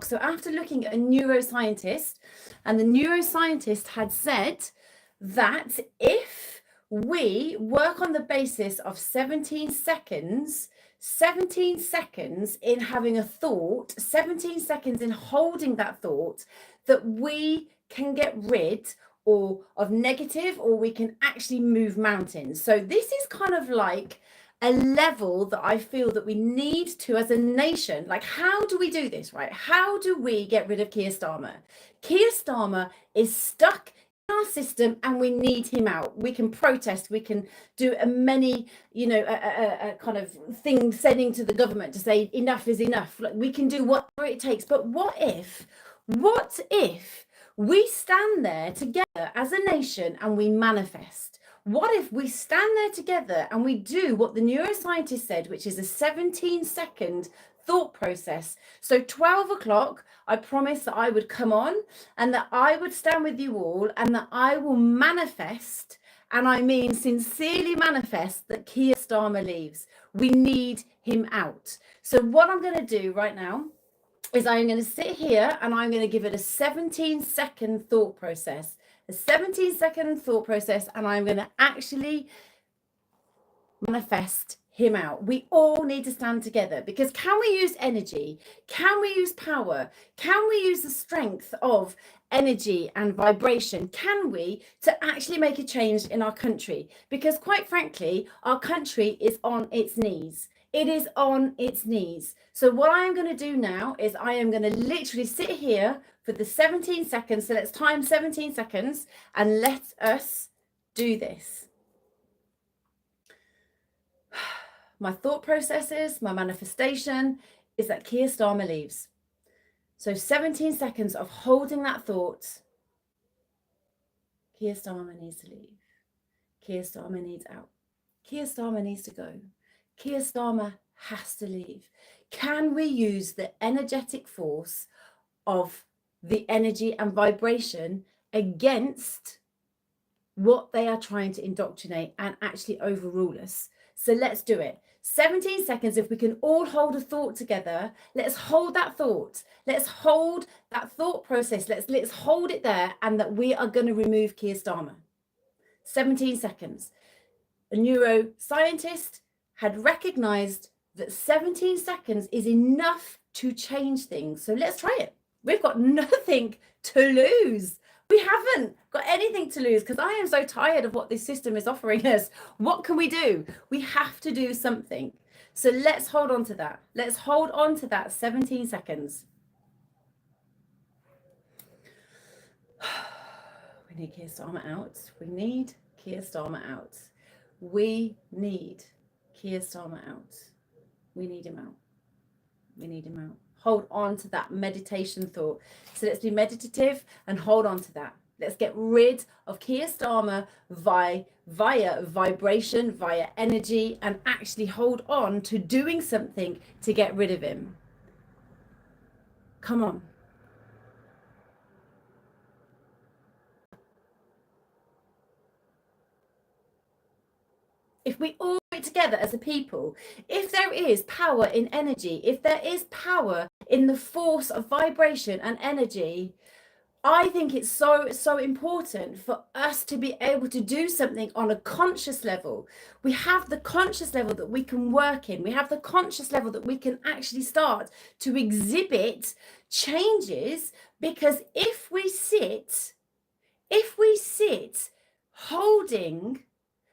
So after looking at a neuroscientist, and the neuroscientist had said that if we work on the basis of 17 seconds in having a thought, 17 seconds in holding that thought, that we can get rid or of negative, or we can actually move mountains. So this is kind of like a level that I feel that we need to, as a nation, like, how do we do this, right? How do we get rid of Keir Starmer? Keir Starmer is stuck in our system and we need him out. We can protest, we can do a kind of thing, sending to the government to say enough is enough. Like, we can do whatever it takes. But what if we stand there together as a nation and we manifest? What if we stand there together and we do what the neuroscientist said, which is a 17-second thought process? So 12 o'clock, I promised that I would come on and that I would stand with you all and that I will manifest, and I mean sincerely manifest, that Keir Starmer leaves. We need him out. So what I'm going to do right now is I'm going to sit here and I'm going to give it a 17-second thought process. A 17-second thought process, and I'm going to actually manifest him out. We all need to stand together, because can we use energy? Can we use power? Can we use the strength of energy and vibration? Can we, to actually make a change in our country? Because quite frankly, our country is on its knees. It is on its knees. So what I am going to do now is I am going to literally sit here for the 17 seconds. So let's time 17 seconds and let us do this. My thought processes, my manifestation is that Keir Starmer leaves. So 17 seconds of holding that thought. Keir Starmer needs to leave. Keir Starmer needs out. Keir Starmer needs to go. Keir Starmer has to leave. Can we use the energetic force of the energy and vibration against what they are trying to indoctrinate and actually overrule us? So let's do it. 17 seconds. If we can all hold a thought together, let's hold that thought. Let's hold that thought process. Let's hold it there, and that we are going to remove Keir Starmer. 17 seconds. A neuroscientist had recognized that 17 seconds is enough to change things. So let's try it. We've got nothing to lose. We haven't got anything to lose, because I am so tired of what this system is offering us. What can we do? We have to do something. So let's hold on to that. Let's hold on to that 17 seconds. We need Keir Starmer out. We need Keir Starmer out. We need Keir Starmer out. We need him out. We need him out. Hold on to that meditation thought. So let's be meditative and hold on to that. Let's get rid of Keir Starmer via vibration, via energy, and actually hold on to doing something to get rid of him. Come on. If we all do it together as a people, if there is power in energy, if there is power in the force of vibration and energy, I think it's so important for us to be able to do something on a conscious level. We have the conscious level that we can work in. We have the conscious level that we can actually start to exhibit changes, because if we sit holding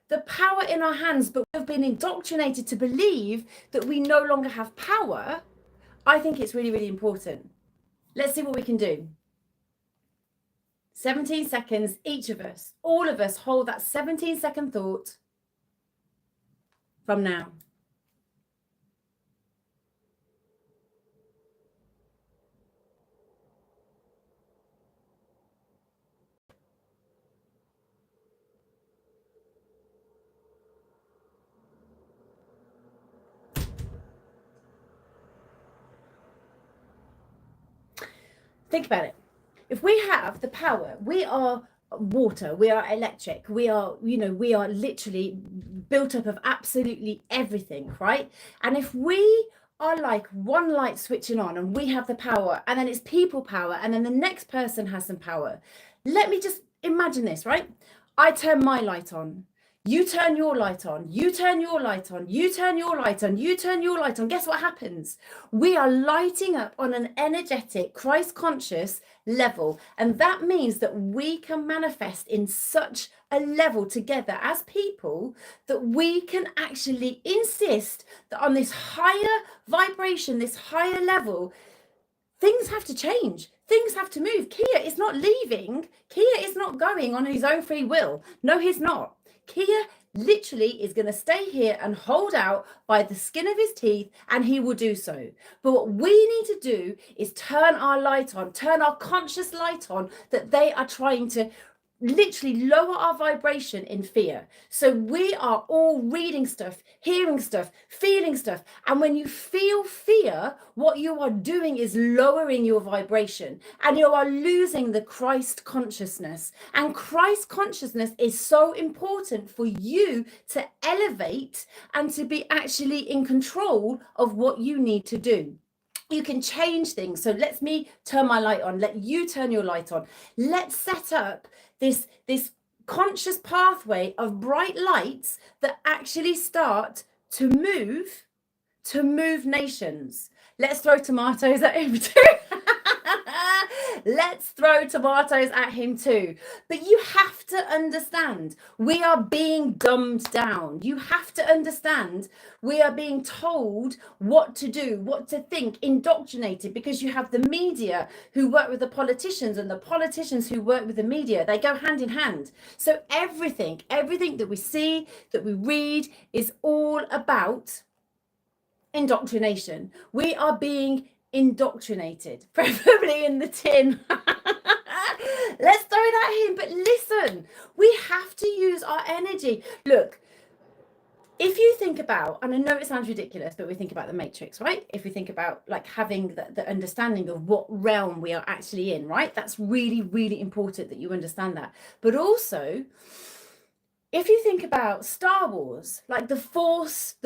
the power in our hands, but we've been indoctrinated to believe that we no longer have power, I think it's really, really important. Let's see what we can do. 17 seconds, each of us, all of us, hold that 17-second thought from now. Think about it. If we have the power, we are water, we are electric, we are literally built up of absolutely everything, right? And if we are like one light switching on and we have the power, and then it's people power, and then the next person has some power. Let me just imagine this, right? I turn my light on. You turn your light on. You turn your light on. You turn your light on. You turn your light on. Guess what happens? We are lighting up on an energetic, Christ conscious level. And that means that we can manifest in such a level together as people that we can actually insist that on this higher vibration, this higher level, things have to change. Things have to move. Kia is not leaving. Kia is not going on his own free will. No, he's not. Kia literally is going to stay here and hold out by the skin of his teeth, and he will do so. But what we need to do is turn our light on, turn our conscious light on, that they are trying to literally lower our vibration in fear. So we are all reading stuff, hearing stuff, feeling stuff. And when you feel fear, what you are doing is lowering your vibration, and you are losing the Christ consciousness. And Christ consciousness is so important for you to elevate and to be actually in control of what you need to do. You can change things. So let me turn my light on. Let you turn your light on. Let's set up this conscious pathway of bright lights that actually start to move nations. Let's throw tomatoes at him too. Let's throw tomatoes at him too. But you have to understand, we are being dumbed down. You have to understand, we are being told what to do, what to think, indoctrinated, because you have the media who work with the politicians and the politicians who work with the media. They go hand in hand. So everything that we see, that we read, is all about indoctrination. We are being indoctrinated, preferably in the tin. Let's throw that in. But listen, we have to use our energy. Look, if you think about, and I know it sounds ridiculous, but we think about the Matrix, right? If we think about like having the understanding of what realm we are actually in, right? That's really, really important that you understand that. But also, if you think about Star Wars, like the Force,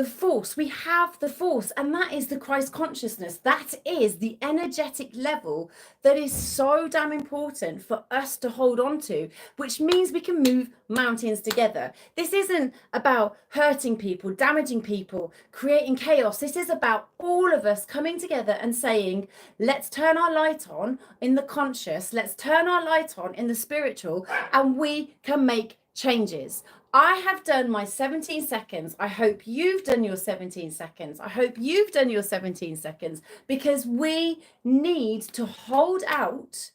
we have the Force, and that is the Christ consciousness. That is the energetic level that is so damn important for us to hold on to, which means we can move mountains together. This isn't about hurting people, damaging people, creating chaos. This is about all of us coming together and saying, let's turn our light on in the conscious, let's turn our light on in the spiritual, and we can make changes. I have done my 17 seconds. I hope you've done your 17 seconds. I hope you've done your 17 seconds, because we need to hold out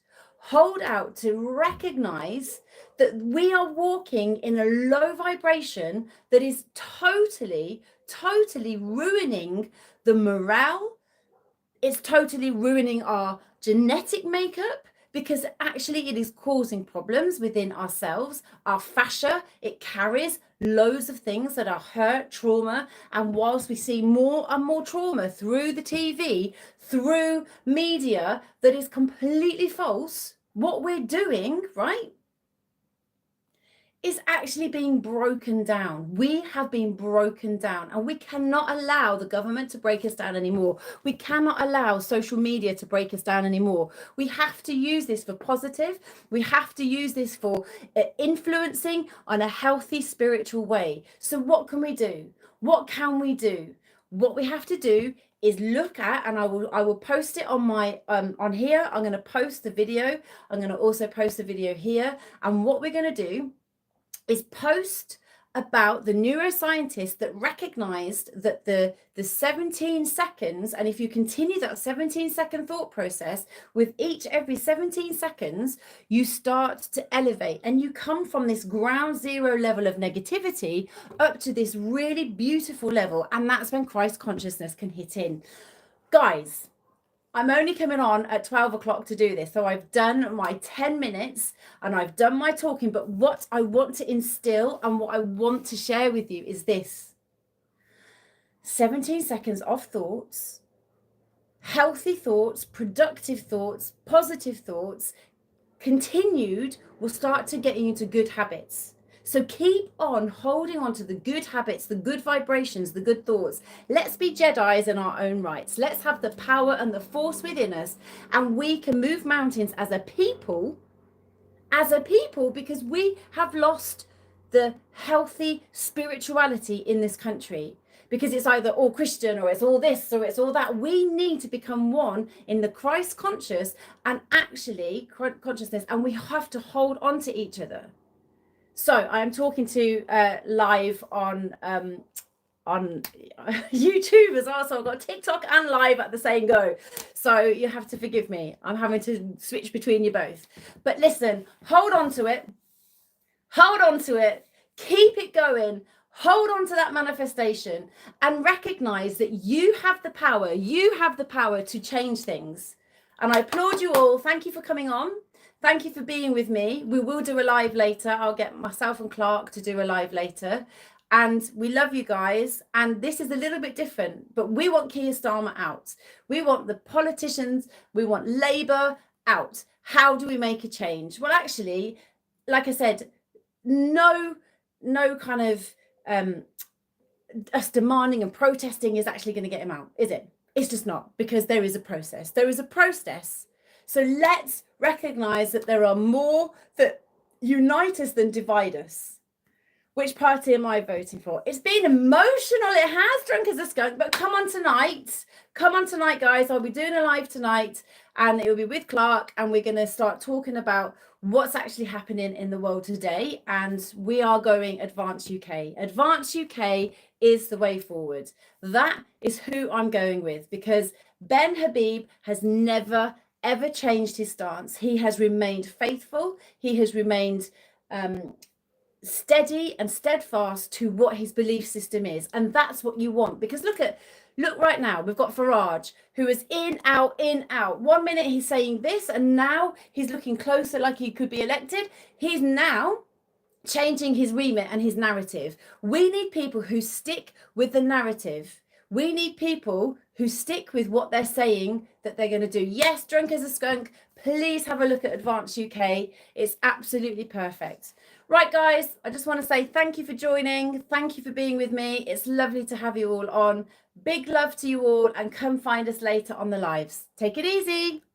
to recognize that we are walking in a low vibration that is totally ruining the morale. It's totally ruining our genetic makeup, because actually it is causing problems within ourselves. Our fascia, it carries loads of things that are hurt, trauma. And whilst we see more and more trauma through the TV, through media that is completely false, what we're doing, right, is actually being broken down. We have been broken down, and we cannot allow the government to break us down anymore. We cannot allow social media to break us down anymore. We have to use this for positive. We have to use this for influencing on a healthy spiritual way. So what can we do? What can we do? What we have to do is look at, and I will post it on my on here. I'm going to post the video. I'm going to also post the video here. And what we're going to do is post about the neuroscientists that recognized that the 17 seconds, and if you continue that 17-second thought process with every 17 seconds, you start to elevate, and you come from this ground zero level of negativity up to this really beautiful level. And that's when Christ consciousness can hit in. Guys, I'm only coming on at 12 o'clock to do this. So I've done my 10 minutes and I've done my talking. But what I want to instill and what I want to share with you is this: 17 seconds of thoughts, healthy thoughts, productive thoughts, positive thoughts, continued, will start to get you into good habits. So keep on holding on to the good habits, the good vibrations, the good thoughts. Let's be Jedis in our own rights. Let's have the power and the force within us, and we can move mountains as a people, because we have lost the healthy spirituality in this country, because it's either all Christian or it's all this or it's all that. We need to become one in the Christ conscious and actually consciousness, and we have to hold on to each other. So I am talking to live on YouTube as well. So I've got TikTok and live at the same go. So you have to forgive me. I'm having to switch between you both. But listen, hold on to it. Hold on to it. Keep it going. Hold on to that manifestation and recognize that you have the power. You have the power to change things. And I applaud you all. Thank you for coming on. Thank you for being with me. We will do a live later. I'll get myself and Clark to do a live later. And we love you guys. And this is a little bit different, but we want Keir Starmer out. We want the politicians. We want Labour out. How do we make a change? Well, actually, like I said, no kind of us demanding and protesting is actually going to get him out, is it? It's just not, because there is a process. There is a process. So let's recognize that there are more that unite us than divide us. Which party am I voting for? It's been emotional. It has, drunk as a skunk, but come on tonight. Come on tonight, guys. I'll be doing a live tonight, and it will be with Clark, and we're going to start talking about what's actually happening in the world today. And we are going Advance UK. Advance UK is the way forward. That is who I'm going with, because Ben Habib has never, ever changed his stance. He has remained faithful. He has remained steady and steadfast to what his belief system is, and that's what you want. Because look right now, we've got Farage, who is in out. 1 minute he's saying this, and now he's looking closer like he could be elected. He's now changing his remit and his narrative. We need people who stick with the narrative. We need people who stick with what they're saying that they're going to do. Yes, Drunk as a Skunk, please have a look at Advance UK. It's absolutely perfect. Right, guys, I just want to say thank you for joining. Thank you for being with me. It's lovely to have you all on. Big love to you all, and come find us later on the lives. Take it easy.